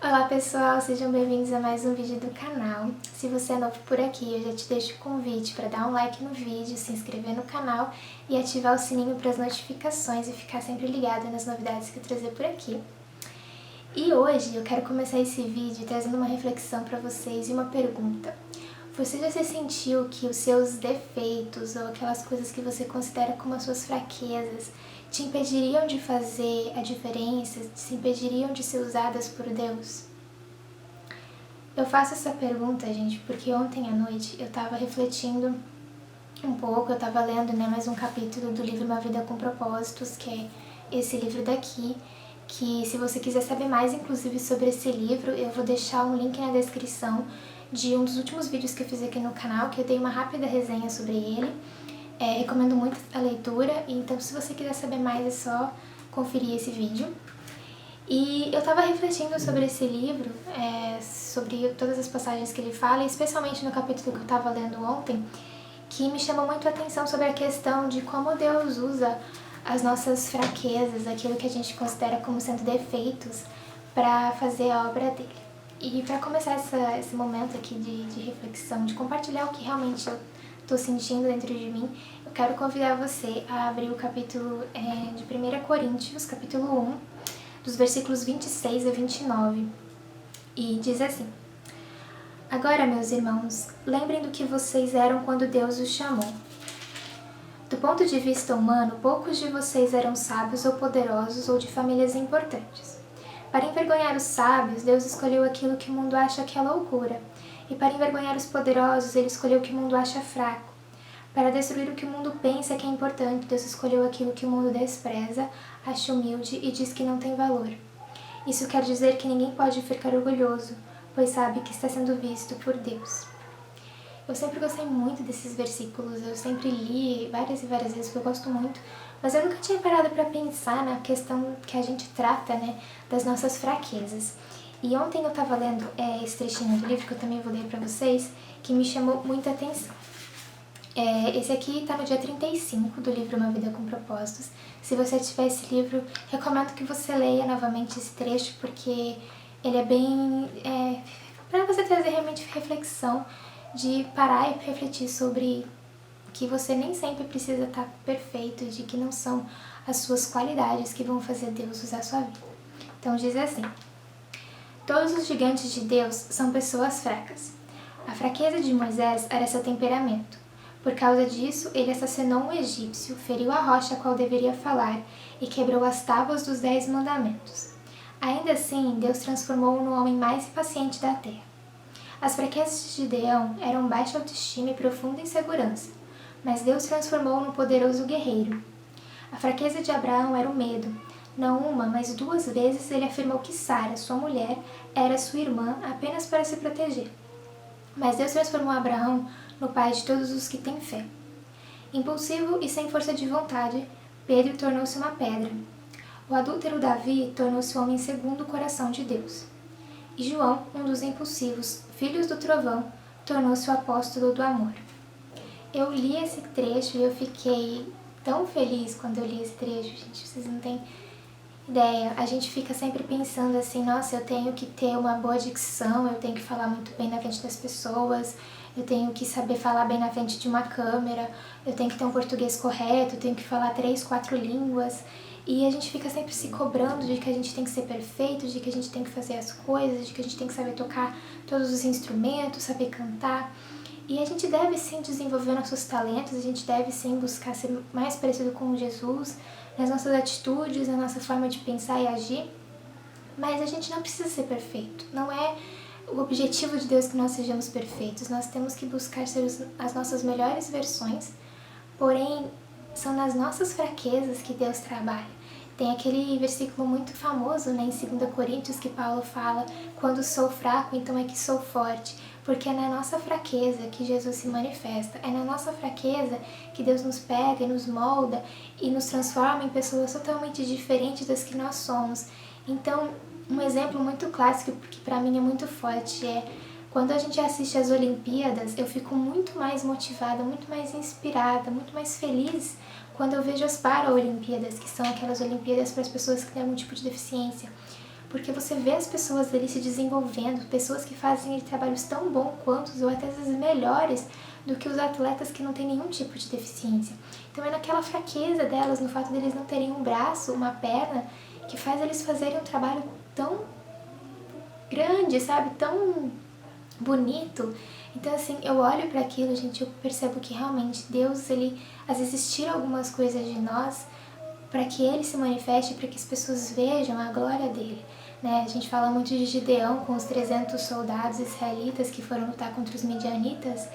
Olá pessoal, sejam bem-vindos a mais um vídeo do canal. Se você é novo por aqui, eu já te deixo o convite para dar um like no vídeo, se inscrever no canal e ativar o sininho para as notificações e ficar sempre ligado nas novidades que eu trazer por aqui. E hoje eu quero começar esse vídeo trazendo uma reflexão para vocês e uma pergunta. Você já se sentiu que os seus defeitos ou aquelas coisas que você considera como as suas fraquezas te impediriam de fazer a diferença, te impediriam de ser usadas por Deus? Eu faço essa pergunta, gente, porque ontem à noite eu estava refletindo um pouco, eu estava lendo mais um capítulo do livro Uma Vida com Propósitos, que é esse livro daqui, que se você quiser saber mais, inclusive, sobre esse livro, eu vou deixar um link na descrição de um dos últimos vídeos que eu fiz aqui no canal, que eu dei uma rápida resenha sobre ele. Recomendo muito a leitura, então se você quiser saber mais é só conferir esse vídeo. E eu estava refletindo sobre esse livro, sobre todas as passagens que ele fala, especialmente no capítulo que eu estava lendo ontem, que me chamou muito a atenção sobre a questão de como Deus usa as nossas fraquezas, aquilo que a gente considera como sendo defeitos, para fazer a obra dele. E para começar esse momento aqui de reflexão, de compartilhar o que realmente eu estou sentindo dentro de mim, eu quero convidar você a abrir o capítulo de 1 Coríntios, capítulo 1, dos versículos 26 a 29. E diz assim: Agora, meus irmãos, lembrem do que vocês eram quando Deus os chamou. Do ponto de vista humano, poucos de vocês eram sábios ou poderosos ou de famílias importantes. Para envergonhar os sábios, Deus escolheu aquilo que o mundo acha que é loucura. E para envergonhar os poderosos, Ele escolheu o que o mundo acha fraco. Para destruir o que o mundo pensa que é importante, Deus escolheu aquilo que o mundo despreza, acha humilde e diz que não tem valor. Isso quer dizer que ninguém pode ficar orgulhoso, pois sabe que está sendo visto por Deus. Eu sempre gostei muito desses versículos, eu sempre li várias e várias vezes, porque eu gosto muito, mas eu nunca tinha parado para pensar na questão que a gente trata, das nossas fraquezas. E ontem eu estava lendo esse trechinho do livro, que eu também vou ler para vocês, que me chamou muita atenção. Esse aqui está no dia 35 do livro Uma Vida com Propósitos. Se você tiver esse livro, recomendo que você leia novamente esse trecho, porque ele é bem... para você trazer realmente reflexão, de parar e refletir sobre que você nem sempre precisa estar perfeito, de que não são as suas qualidades que vão fazer Deus usar a sua vida. Então diz assim: Todos os gigantes de Deus são pessoas fracas. A fraqueza de Moisés era seu temperamento. Por causa disso, ele assassinou um egípcio, feriu a rocha a qual deveria falar e quebrou as tábuas dos 10 mandamentos. Ainda assim, Deus transformou-o no homem mais impaciente da terra. As fraquezas de Gideão eram baixa autoestima e profunda insegurança, mas Deus transformou-o no poderoso guerreiro. A fraqueza de Abraão era o medo. Não uma, mas 2 vezes ele afirmou que Sara, sua mulher, era sua irmã apenas para se proteger. Mas Deus transformou Abraão no pai de todos os que têm fé. Impulsivo e sem força de vontade, Pedro tornou-se uma pedra. O adúltero Davi tornou-se o homem segundo o coração de Deus. E João, um dos impulsivos, filhos do trovão, tornou-se o apóstolo do amor. Eu li esse trecho e eu fiquei tão feliz quando eu li esse trecho, gente, vocês não têm ideia. A gente fica sempre pensando assim, nossa, eu tenho que ter uma boa dicção, eu tenho que falar muito bem na frente das pessoas, eu tenho que saber falar bem na frente de uma câmera, eu tenho que ter um português correto, eu tenho que falar 3, 4 línguas. E a gente fica sempre se cobrando de que a gente tem que ser perfeito, de que a gente tem que fazer as coisas, de que a gente tem que saber tocar todos os instrumentos, saber cantar. E a gente deve sim desenvolver nossos talentos, a gente deve sim buscar ser mais parecido com Jesus, nas nossas atitudes, na nossa forma de pensar e agir. Mas a gente não precisa ser perfeito, não é o objetivo de Deus que nós sejamos perfeitos. Nós temos que buscar ser as nossas melhores versões, porém são nas nossas fraquezas que Deus trabalha. Tem aquele versículo muito famoso, em 2 Coríntios, que Paulo fala: quando sou fraco, então é que sou forte. Porque é na nossa fraqueza que Jesus se manifesta. É na nossa fraqueza que Deus nos pega e nos molda e nos transforma em pessoas totalmente diferentes das que nós somos. Então, um exemplo muito clássico, que para mim é muito forte, é quando a gente assiste às Olimpíadas, eu fico muito mais motivada, muito mais inspirada, muito mais feliz quando eu vejo as Paralimpíadas, que são aquelas Olimpíadas para as pessoas que têm algum tipo de deficiência. porque você vê as pessoas ali se desenvolvendo, pessoas que fazem trabalhos tão bons quanto, ou até às vezes melhores, do que os atletas que não têm nenhum tipo de deficiência. Então é naquela fraqueza delas, no fato deles não terem um braço, uma perna, que faz eles fazerem um trabalho tão grande, sabe? Tão bonito. Então assim, eu olho para aquilo, gente, eu percebo que realmente Deus, ele às vezes tira algumas coisas de nós para que ele se manifeste, para que as pessoas vejam a glória dele. Né? A gente fala muito de Gideão com os 300 soldados israelitas que foram lutar contra os midianitas,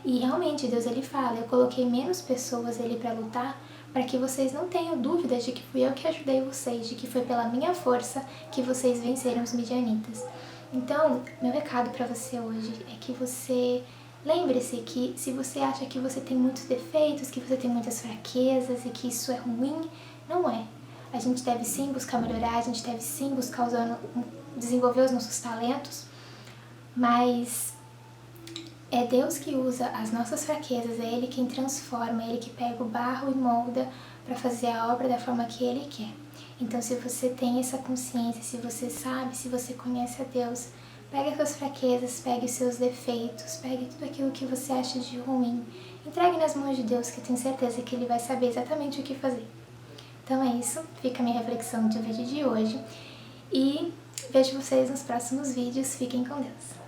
e realmente Deus, ele fala, eu coloquei menos pessoas ali para lutar, para que vocês não tenham dúvidas de que fui eu que ajudei vocês, de que foi pela minha força que vocês venceram os midianitas. Então, meu recado para você hoje é que você lembre-se que se você acha que você tem muitos defeitos, que você tem muitas fraquezas e que isso é ruim, não é. A gente deve sim buscar melhorar, a gente deve sim buscar desenvolver os nossos talentos, mas é Deus que usa as nossas fraquezas, é Ele quem transforma, é Ele que pega o barro e molda para fazer a obra da forma que Ele quer. Então, se você tem essa consciência, se você sabe, se você conhece a Deus, pegue as suas fraquezas, pegue os seus defeitos, pegue tudo aquilo que você acha de ruim, entregue nas mãos de Deus, que eu tenho certeza que Ele vai saber exatamente o que fazer. Então é isso, fica a minha reflexão do vídeo de hoje e vejo vocês nos próximos vídeos. Fiquem com Deus!